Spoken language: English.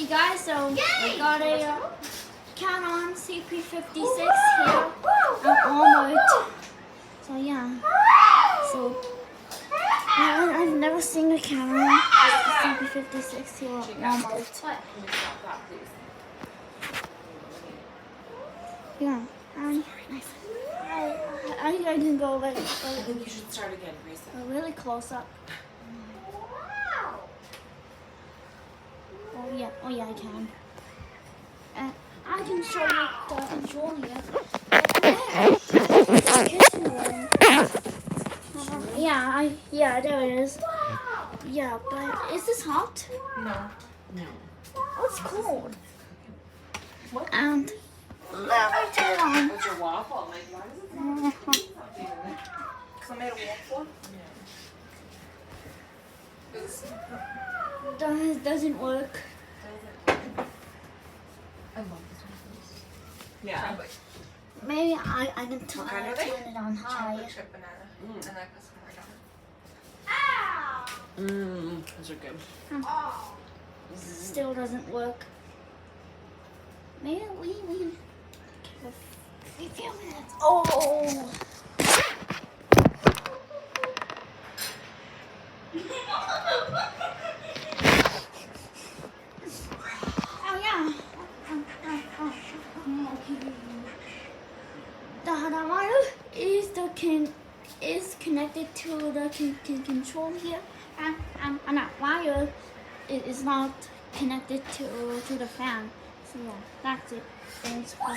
Hey guys, so we got a Canarm CP56 here at Walmart. So yeah, so I've never seen a Canarm CP56 here at Walmart. Yeah, I can go like I think you should start again, Risa. really close up. Oh yeah, I can. I can show you the control here. Kitchen room. Yeah, there it is. Yeah, but is this hot? No. Oh, it's cold. What? And let me turn it on. What's your waffle? Like, why is it because I made a waffle? Yeah. Doesn't work. I love this one. Yeah. Maybe I can turn Kind of thing? it on high. Chocolate chip banana. And that goes right on. Those are good. Still doesn't work. Maybe we give a few minutes. Oh. Oh yeah. The wire is connected to the control here, and that wire is not connected to the fan. So yeah, that's it. Thanks for